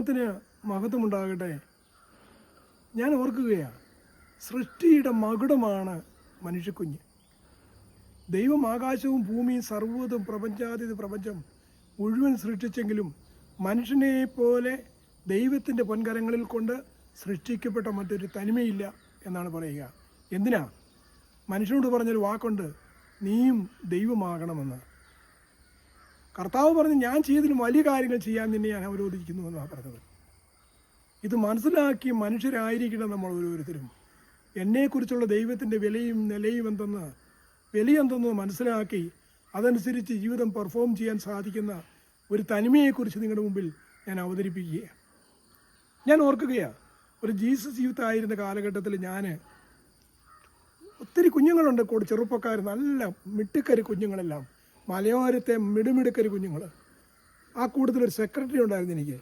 ദൈവനാമത്തിന് മഹത്വമുണ്ടാകട്ടെ. ഞാൻ ഓർക്കുകയാണ്, സൃഷ്ടിയുടെ മകുടമാണ് മനുഷ്യക്കുഞ്ഞ്. ദൈവം ആകാശവും ഭൂമിയും സർവ്വതും പ്രപഞ്ചം മുഴുവൻ സൃഷ്ടിച്ചെങ്കിലും മനുഷ്യനെ പോലെ ദൈവത്തിൻ്റെ പൊൻകരങ്ങളിൽ കൊണ്ട് സൃഷ്ടിക്കപ്പെട്ട മറ്റൊരു തനിമയില്ല എന്നാണ് പറയുക. എന്തിനാ? മനുഷ്യനോട് പറഞ്ഞൊരു വാക്കുണ്ട്, നീയും ദൈവമാകണമെന്ന്. കർത്താവ് പറഞ്ഞ്, ഞാൻ ചെയ്തതിലും വലിയ കാര്യങ്ങൾ ചെയ്യാൻ നിന്നെ ഞാൻ അവരോധിക്കുന്നു എന്നാണ് പറഞ്ഞത്. ഇത് മനസ്സിലാക്കി മനുഷ്യരായിരിക്കണം നമ്മൾ ഓരോരുത്തരും. എന്നെക്കുറിച്ചുള്ള ദൈവത്തിൻ്റെ വിലയും നിലയും എന്തെന്ന് മനസ്സിലാക്കി അതനുസരിച്ച് ജീവിതം പെർഫോം ചെയ്യാൻ സാധിക്കുന്ന ഒരു തനിമയെക്കുറിച്ച് നിങ്ങളുടെ മുമ്പിൽ ഞാൻ അവതരിപ്പിക്കുകയാണ്. ഞാൻ ഓർക്കുകയാണ്, ഒരു ജീസസ് യൂത്ത് ആയിരുന്ന കാലഘട്ടത്തിൽ ഒത്തിരി കുഞ്ഞുങ്ങളുണ്ട്, കൂടെ ചെറുപ്പക്കാർ, നല്ല മിടുക്കരി കുഞ്ഞുങ്ങളെല്ലാം, മലയോരത്തെ മിടുമിടുക്കരി കുഞ്ഞുങ്ങൾ. ആ കൂട്ടത്തിലൊരു സെക്രട്ടറി ഉണ്ടായിരുന്നു എനിക്ക്.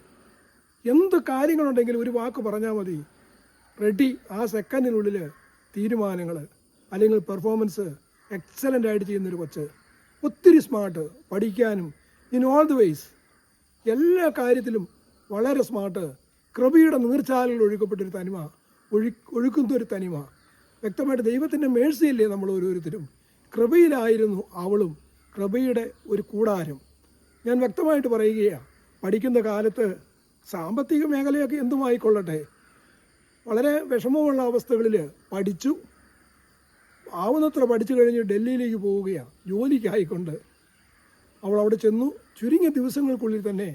എന്ത് കാര്യങ്ങളുണ്ടെങ്കിലും ഒരു വാക്ക് പറഞ്ഞാൽ മതി, റെഡി. ആ സെക്കൻഡിനുള്ളിൽ തീരുമാനങ്ങൾ അല്ലെങ്കിൽ പെർഫോമൻസ് എക്സലൻ്റ് ആയിട്ട് ചെയ്യുന്നൊരു കൊച്ച്. ഒത്തിരി സ്മാർട്ട്, പഠിക്കാനും ഇൻ ഓൾ ദി വേയ്സ് എല്ലാ കാര്യത്തിലും വളരെ സ്മാർട്ട്. കൃപയുടെ നീർച്ചാലുകൾ ഒഴുക്കപ്പെട്ടൊരു തനിമ, ഒഴുക്കുന്നൊരു തനിമ. വ്യക്തമായിട്ട് ദൈവത്തിൻ്റെ മേഴ്സിയല്ലേ നമ്മൾ ഓരോരുത്തരും. കൃപയിലായിരുന്നു അവളും, കൃപയുടെ ഒരു കൂടാരം. ഞാൻ വ്യക്തമായിട്ട് പറയുകയാണ്, പഠിക്കുന്ന കാലത്ത് സാമ്പത്തിക മേഖലയൊക്കെ എന്തുമായിക്കൊള്ളട്ടെ, വളരെ വിഷമമുള്ള അവസ്ഥകളിൽ പഠിച്ചു. ആവുന്നത്ര പഠിച്ചു കഴിഞ്ഞ് ഡൽഹിയിലേക്ക് പോവുകയാണ് ജോലിക്കായിക്കൊണ്ട്. അവൾ അവിടെ ചെന്നു. ചുരുങ്ങിയ ദിവസങ്ങൾക്കുള്ളിൽ തന്നെ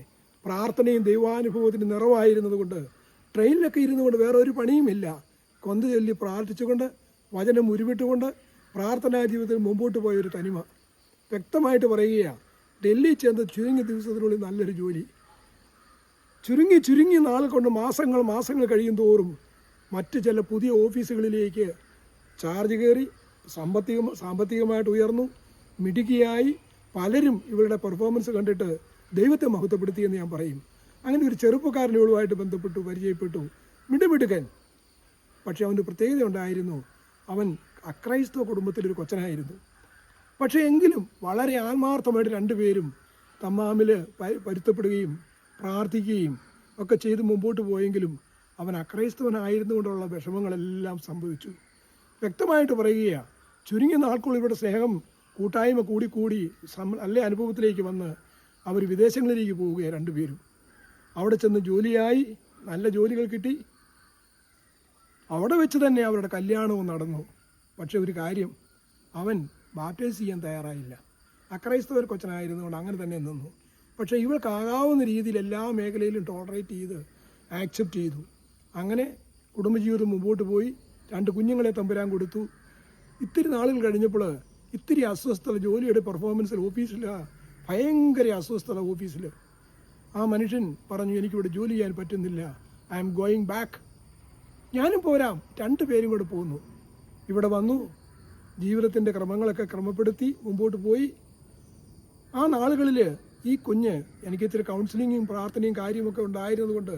പ്രാർത്ഥനയും ദൈവാനുഭവത്തിന് നിറവായിരുന്നത് കൊണ്ട് ട്രെയിനിലൊക്കെ ഇരുന്നു കൊണ്ട് വേറെ ഒരു പണിയുമില്ല, കൊന്ത് ചൊല്ലി പ്രാർത്ഥിച്ചുകൊണ്ട് വചനം ഉരുവിട്ടുകൊണ്ട് പ്രാർത്ഥനാ ജീവിതത്തിൽ മുമ്പോട്ട് പോയൊരു തനിമ. വ്യക്തമായിട്ട് പറയുകയാണ്, ഡൽഹി ചെന്ന് ചുരുങ്ങിയ ദിവസത്തിനുള്ളിൽ നല്ലൊരു ജോലി. ചുരുങ്ങി നാൾ കൊണ്ട് മാസങ്ങൾ കഴിയും തോറും മറ്റ് ചില പുതിയ ഓഫീസുകളിലേക്ക് ചാർജ് കയറി, സാമ്പത്തികമായിട്ട് ഉയർന്നു, മിടുക്കിയായി. പലരും ഇവരുടെ പെർഫോമൻസ് കണ്ടിട്ട് ദൈവത്തെ മഹത്വപ്പെടുത്തിയെന്ന് ഞാൻ പറയും. അങ്ങനെ ഒരു ചെറുപ്പക്കാരനോടുമായിട്ട് ബന്ധപ്പെട്ടു, പരിചയപ്പെട്ടു, മിടുമിടുക്കൻ. പക്ഷേ അവൻ്റെ പ്രത്യേകത ഉണ്ടായിരുന്നു, അവൻ അക്രൈസ്തവ കുടുംബത്തിലൊരു കൊച്ചനായിരുന്നു. പക്ഷേ എങ്കിലും വളരെ ആത്മാർത്ഥമായിട്ട് രണ്ടുപേരും തമ്മിൽ പൊരുത്തപ്പെടുകയും പ്രാർത്ഥിക്കുകയും ഒക്കെ ചെയ്ത് മുമ്പോട്ട് പോയെങ്കിലും അവൻ അക്രൈസ്തവനായിരുന്നുകൊണ്ടുള്ള വിഷമങ്ങളെല്ലാം സംഭവിച്ചു. വ്യക്തമായിട്ട് പറയുകയാണ്, ചുരുങ്ങിയ നാൾക്കുള്ളിൽ ഇവിടെ സ്നേഹം കൂട്ടായ്മ കൂടി നല്ല അനുഭവത്തിലേക്ക് വന്ന് അവർ വിദേശങ്ങളിലേക്ക് പോവുകയാണ് രണ്ടുപേരും. അവിടെ ചെന്ന് ജോലിയായി, നല്ല ജോലികൾ കിട്ടി. അവിടെ വെച്ച് തന്നെ അവരുടെ കല്യാണവും നടന്നു. പക്ഷെ ഒരു കാര്യം, അവൻ ബാപ്റ്റൈസ് ചെയ്യാൻ തയ്യാറായില്ല. അക്രൈസ്തവർ കൊച്ചനായിരുന്നുകൊണ്ട് അങ്ങനെ തന്നെ നിന്നു. പക്ഷേ ഇവൾക്കാകാവുന്ന രീതിയിൽ എല്ലാ മേഖലയിലും ടോളറേറ്റ് ചെയ്ത് ആക്സെപ്റ്റ് ചെയ്തു. അങ്ങനെ കുടുംബജീവിതം മുമ്പോട്ട് പോയി. 2 കുഞ്ഞുങ്ങളെ തമ്പുരാൻ കൊടുത്തു. ഇത്തിരി നാളുകൾ കഴിഞ്ഞപ്പോൾ ഇത്തിരി അസ്വസ്ഥത, ജോലിയുടെ പെർഫോമൻസിൽ, ഓഫീസിൽ ഭയങ്കര അസ്വസ്ഥത ഓഫീസിൽ. ആ മനുഷ്യൻ പറഞ്ഞു, എനിക്കിവിടെ ജോലി ചെയ്യാൻ പറ്റുന്നില്ല, ഐ ആം ഗോയിങ് ബാക്ക്. ഞാനും പോരാം. 2 പേരും കൂടെ പോന്നു. ഇവിടെ വന്നു, ജീവിതത്തിൻ്റെ ക്രമങ്ങളൊക്കെ ക്രമപ്പെടുത്തി മുമ്പോട്ട് പോയി. ആ നാളുകളിൽ ഈ കുഞ്ഞ്, എനിക്ക് ഇത്തിരി കൗൺസിലിങ്ങും പ്രാർത്ഥനയും കാര്യമൊക്കെ ഉണ്ടായിരുന്നതുകൊണ്ട്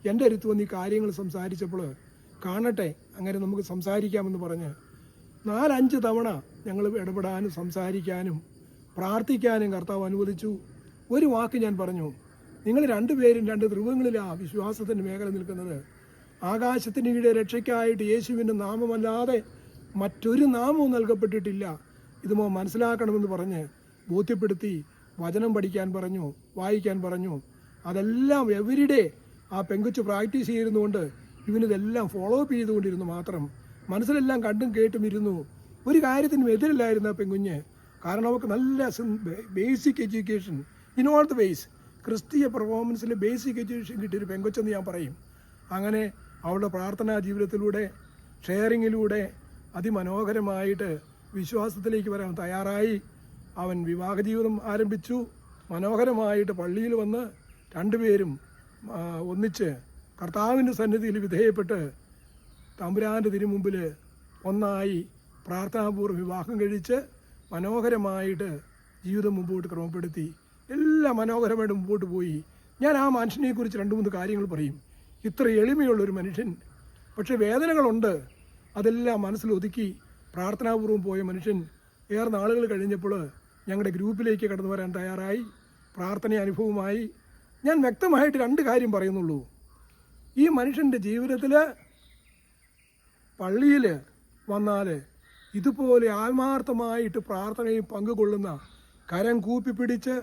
എൻ്റെ അടുത്ത് വന്ന് ഈ കാര്യങ്ങൾ സംസാരിച്ചപ്പോൾ, കാണട്ടെ അങ്ങനെ നമുക്ക് സംസാരിക്കാമെന്ന് പറഞ്ഞ് 4-5 തവണ ഞങ്ങൾ ഇടപെടാനും സംസാരിക്കാനും പ്രാർത്ഥിക്കാനും കർത്താവ് അനുവദിച്ചു. ഒരു വാക്ക് ഞാൻ പറഞ്ഞു, നിങ്ങൾ 2 പേരും 2 ധ്രുവങ്ങളിലാണ് വിശ്വാസത്തിൻ്റെ മേഖല നിൽക്കുന്നത്. ആകാശത്തിൻ്റെ കീഴെ രക്ഷയ്ക്കായിട്ട് യേശുവിൻ്റെ നാമമല്ലാതെ മറ്റൊരു നാമവും നൽകപ്പെട്ടിട്ടില്ല. ഇത് മനസ്സിലാക്കണമെന്ന് പറഞ്ഞ് ബോധ്യപ്പെടുത്തി. വചനം പഠിക്കാൻ പറഞ്ഞു, വായിക്കാൻ പറഞ്ഞു. അതെല്ലാം എവരിഡേ ആ പെങ്കൊച്ച് പ്രാക്ടീസ് ചെയ്യുന്നതുകൊണ്ട് ഇവനിതെല്ലാം ഫോളോ അപ്പ് ചെയ്തുകൊണ്ടിരുന്നു. മാത്രം മനസ്സിലെല്ലാം കണ്ടും കേട്ടും ഇരുന്നു. ഒരു കാര്യത്തിനും എതിരില്ലായിരുന്നു ആ പെങ്കുഞ്ഞ്. കാരണം അവർക്ക് നല്ല basic education in all the ways, ക്രിസ്തീയ പെർഫോമൻസിൽ ബേസിക് എഡ്യൂക്കേഷൻ കിട്ടിയൊരു പെങ്കൊച്ചെന്ന് ഞാൻ പറയും. അങ്ങനെ അവളുടെ പ്രാർത്ഥനാ ജീവിതത്തിലൂടെ, ഷെയറിങ്ങിലൂടെ അതിമനോഹരമായിട്ട് വിശ്വാസത്തിലേക്ക് വരാൻ തയ്യാറായി. അവൻ വിവാഹ ജീവിതം ആരംഭിച്ചു. മനോഹരമായിട്ട് പള്ളിയിൽ വന്ന് 2 പേരും ഒന്നിച്ച് കർത്താവിൻ്റെ സന്നിധിയിൽ വിധേയപ്പെട്ട് തമ്പുരാൻ്റെ തിരുമുമ്പിൽ ഒന്നായി പ്രാർത്ഥനാപൂർവ്വം വിവാഹം കഴിച്ച് മനോഹരമായിട്ട് ജീവിതം മുമ്പോട്ട് ക്രമപ്പെടുത്തി. എല്ലാം മനോഹരമായിട്ട് മുമ്പോട്ട് പോയി. ഞാൻ ആ മനുഷ്യനെക്കുറിച്ച് 2-3 കാര്യങ്ങൾ പറയും. ഇത്ര എളിമയുള്ളൊരു മനുഷ്യൻ, പക്ഷേ വേദനകളുണ്ട്. അതെല്ലാം മനസ്സിലൊതുക്കി പ്രാർത്ഥനാപൂർവ്വം പോയ മനുഷ്യൻ ഏറെ നാളുകൾ കഴിഞ്ഞപ്പോൾ ഞങ്ങളുടെ ഗ്രൂപ്പിലേക്ക് കടന്നു വരാൻ തയ്യാറായി. പ്രാർത്ഥന അനുഭവമായി. ഞാൻ വ്യക്തമായിട്ട് 2 കാര്യം പറയുന്നുള്ളൂ. ഈ മനുഷ്യൻ്റെ ജീവിതത്തിൽ പള്ളിയിൽ വന്നാൽ ഇതുപോലെ ആത്മാർത്ഥമായിട്ട് പ്രാർത്ഥനയിൽ പങ്കുകൊള്ളുന്ന, കരം കൂപ്പിപ്പിടിച്ച്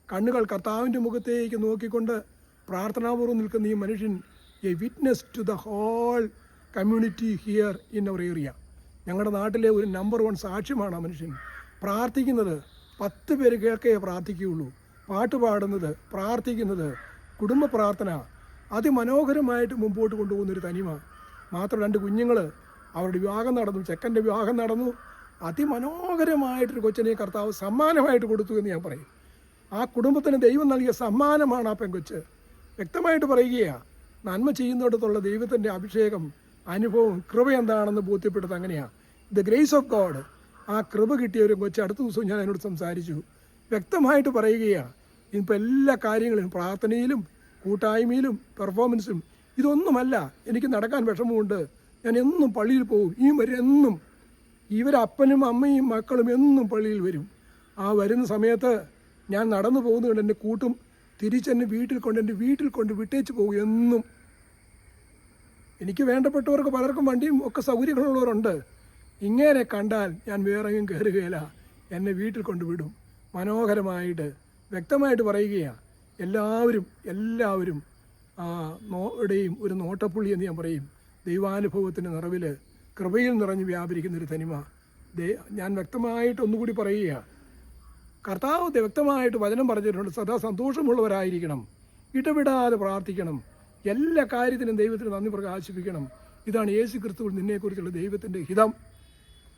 കണ്ണുകൾ കർത്താവിൻ്റെ മുഖത്തേക്ക് നോക്കിക്കൊണ്ട് പ്രാർത്ഥനാപൂർവ്വം നിൽക്കുന്ന ഈ മനുഷ്യൻ a witness to the whole community here in our area. ഞങ്ങളുടെ നാട്ടിലെ ഒരു നമ്പർ 1 സാക്ഷ്യമാണ് ആ മനുഷ്യൻ. പ്രാർത്ഥിക്കുന്നത് 10 പേര് കേൾക്കേ പ്രാർത്ഥിക്കുകയുള്ളൂ. പാട്ട് പാടുന്നത്, പ്രാർത്ഥിക്കുന്നത്, കുടുംബ പ്രാർത്ഥന അതിമനോഹരമായിട്ട് മുമ്പോട്ട് കൊണ്ടുപോകുന്നൊരു തനിമ. മാത്രം 2 കുഞ്ഞുങ്ങൾ, അവരുടെ വിവാഹം നടന്നു, ചെക്കൻ്റെ വിവാഹം നടന്നു. അതിമനോഹരമായിട്ടൊരു കൊച്ചിനെ കർത്താവ് സമ്മാനമായിട്ട് കൊടുത്തു എന്ന് ഞാൻ പറയും. ആ കുടുംബത്തിന് ദൈവം നൽകിയ സമ്മാനമാണ് ആ പെൺകൊച്ച്. വ്യക്തമായിട്ട് പറയുകയാണ്, നന്മ ചെയ്യുന്നിടത്തുള്ള ദൈവത്തിൻ്റെ അഭിഷേകം, അനുഭവം, കൃപ എന്താണെന്ന് ബോധ്യപ്പെട്ടത് അങ്ങനെയാണ്. The grace of God. ആ കൃപ കിട്ടിയ ഒരു കൊച്ച് അടുത്ത ദിവസവും ഞാൻ എന്നോട് സംസാരിച്ചു. വ്യക്തമായിട്ട് പറയുകയാണ്, ഇപ്പോൾ എല്ലാ കാര്യങ്ങളും പ്രാർത്ഥനയിലും കൂട്ടായ്മയിലും പെർഫോമൻസും ഇതൊന്നുമല്ല. എനിക്ക് നടക്കാൻ വിഷമമുണ്ട്, ഞാൻ എന്നും പള്ളിയിൽ പോകും. ഈ എന്നും ഇവരപ്പനും അമ്മയും മക്കളും എന്നും പള്ളിയിൽ വരും. ആ വരുന്ന സമയത്ത് ഞാൻ നടന്നു പോകുന്നുണ്ട്, എൻ്റെ കൂട്ടും തിരിച്ചെന്നെ എൻ്റെ വീട്ടിൽ കൊണ്ട് വിട്ടേച്ച് പോകും. എന്നും എനിക്ക് വേണ്ടപ്പെട്ടവർക്ക് പലർക്കും വണ്ടിയും ഒക്കെ സൗകര്യങ്ങളുള്ളവരുണ്ട്. ഇങ്ങനെ കണ്ടാൽ ഞാൻ വേറെയും കയറുകയില്ല, എന്നെ വീട്ടിൽ കൊണ്ടുവിടും. മനോഹരമായിട്ട് വ്യക്തമായിട്ട് പറയുകയാണ്. എല്ലാവരും ഇവിടെയും ഒരു നോട്ടപ്പുള്ളി എന്ന് ഞാൻ പറയും. ദൈവാനുഭവത്തിൻ്റെ നിറവിൽ കൃപയിൽ നിറഞ്ഞ് വ്യാപരിക്കുന്നൊരു തനിമ. ഞാൻ വ്യക്തമായിട്ട് ഒന്നുകൂടി പറയുകയാണ്, കർത്താവ് വ്യക്തമായിട്ട് വചനം പറഞ്ഞിട്ടുണ്ട്, സദാ സന്തോഷമുള്ളവരായിരിക്കണം, ഇടവിടാതെ പ്രാർത്ഥിക്കണം, എല്ലാ കാര്യത്തിനും ദൈവത്തിന് നന്ദി പ്രകാശിപ്പിക്കണം. ഇതാണ് യേശു ക്രിസ്തുവിൽ നിന്നെക്കുറിച്ചുള്ള ദൈവത്തിൻ്റെ ഹിതം.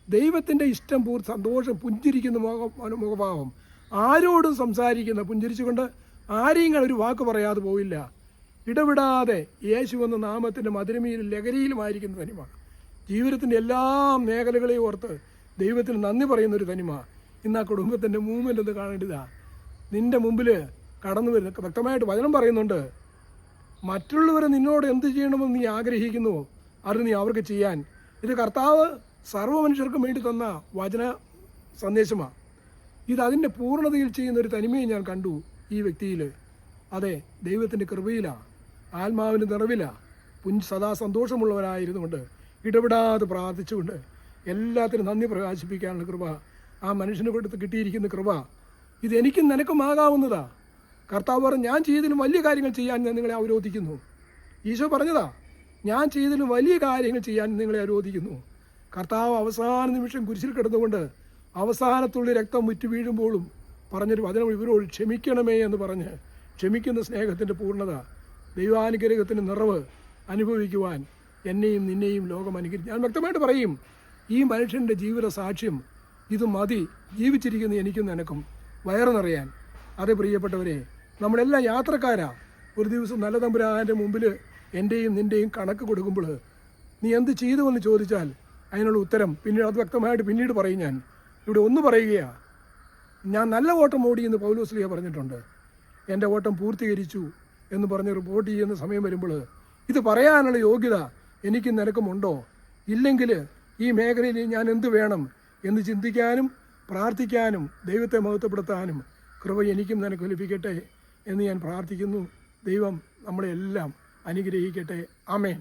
ദൈവത്തിൻ്റെ ഇഷ്ടം സന്തോഷം, പുഞ്ചിരിക്കുന്ന മുഖഭാവം, ആരോടും സംസാരിക്കുന്ന പുഞ്ചിരിച്ചുകൊണ്ട് ആരെയും ഒരു വാക്ക് പറയാതെ പോയില്ല. ഇടവിടാതെ യേശു എന്ന നാമത്തിൻ്റെ മധുരമയിലും ലഹരിയിലുമായിരിക്കുന്ന തനിമ. ജീവിതത്തിൻ്റെ എല്ലാ മേഖലകളെയും ഓർത്ത് ദൈവത്തിന് നന്ദി പറയുന്നൊരു തനിമ. ഇന്ന് ആ കുടുംബത്തിൻ്റെ മൂവ്മെൻ്റ് ഒന്ന് കാണേണ്ടതാണ്. നിൻ്റെ മുമ്പിൽ കടന്നു വരുന്ന വ്യക്തമായിട്ട് വചനം പറയുന്നുണ്ട്, മറ്റുള്ളവരെ നിന്നോട് എന്ത് ചെയ്യണമെന്ന് നീ ആഗ്രഹിക്കുന്നുവോ അത് നീ അവർക്ക് ചെയ്യാൻ. ഇത് കർത്താവ് സർവ്വ മനുഷ്യർക്കും വേണ്ടി തന്ന വചന സന്ദേശമാണ്. ഇത് അതിൻ്റെ പൂർണ്ണതയിൽ ചെയ്യുന്നൊരു തനിമയെ ഞാൻ കണ്ടു ഈ വ്യക്തിയിൽ. അതെ, ദൈവത്തിൻ്റെ കൃപയിലാണ്, ആത്മാവിൻ്റെ നിറവിലാണ്, സദാ സന്തോഷമുള്ളവരായിരുന്നുകൊണ്ട് ഇടപെടാതെ പ്രാർത്ഥിച്ചുകൊണ്ട് എല്ലാത്തിനും നന്ദി പ്രകാശിപ്പിക്കാനുള്ള കൃപ, ആ മനുഷ്യന് കൊടുത്ത് കിട്ടിയിരിക്കുന്ന കൃപ, ഇതെനിക്കും നിനക്കും ആകാവുന്നതാ. കർത്താവ് പറഞ്ഞു, ഞാൻ ചെയ്തതിലും വലിയ കാര്യങ്ങൾ ചെയ്യാൻ ഞാൻ നിങ്ങളെ അവരോധിക്കുന്നു. ഈശോ പറഞ്ഞതാ, ഞാൻ ചെയ്തതിലും വലിയ കാര്യങ്ങൾ ചെയ്യാൻ നിങ്ങളെ അവരോധിക്കുന്നു. കർത്താവ് അവസാന നിമിഷം കുരിശിൽ കിടന്നുകൊണ്ട് അവസാനത്തുള്ളി രക്തം മുറ്റു വീഴുമ്പോഴും പറഞ്ഞൊരു വചനം, ഇവരോട് ക്ഷമിക്കണമേ എന്ന് പറഞ്ഞ് ക്ഷമിക്കുന്ന സ്നേഹത്തിൻ്റെ പൂർണ്ണത, ദൈവാനുഗ്രഹത്തിൻ്റെ നിറവ് അനുഭവിക്കുവാൻ എന്നെയും നിന്നെയും ലോകം അനുഗ്രഹിക്കും. ഞാൻ വ്യക്തമായിട്ട് പറയും, ഈ മനുഷ്യൻ്റെ ജീവിത സാക്ഷ്യം ഇത് മതി ജീവിച്ചിരിക്കുന്ന എനിക്കും നിനക്കും വയറ് നിറയാൻ. അതേ പ്രിയപ്പെട്ടവരെ, നമ്മളെല്ലാം യാത്രക്കാരാ. ഒരു ദിവസം നല്ല തമ്പുരാൻ്റെ മുമ്പിൽ എൻ്റെയും നിൻ്റെയും കണക്ക് കൊടുക്കുമ്പോൾ നീ എന്ത് ചെയ്തുവെന്ന് ചോദിച്ചാൽ അതിനുള്ള ഉത്തരം അത് വ്യക്തമായിട്ട് പിന്നീട് പറയും. ഞാൻ ഇവിടെ ഒന്ന് പറയുകയാണ്, ഞാൻ നല്ല ഓട്ടം ഓടി എന്ന് പൗലോസ്ലീഹ പറഞ്ഞിട്ടുണ്ട്. എൻ്റെ ഓട്ടം പൂർത്തീകരിച്ചു എന്ന് പറഞ്ഞ് റിപ്പോർട്ട് ചെയ്യുന്ന സമയം വരുമ്പോൾ ഇത് പറയാനുള്ള യോഗ്യത എനിക്കും നിനക്കുമുണ്ടോ? ഇല്ലെങ്കിൽ ഈ മേഖലയിൽ ഞാൻ എന്ത് വേണം എന്ന് ചിന്തിക്കാനും പ്രാർത്ഥിക്കാനും ദൈവത്തെ മഹത്വപ്പെടുത്താനും കൃപ എനിക്കും നിനക്ക് ലഭിക്കട്ടെ എന്ന് ഞാൻ പ്രാർത്ഥിക്കുന്നു. ദൈവം നമ്മളെല്ലാം അനുഗ്രഹിക്കട്ടെ. ആമേൻ.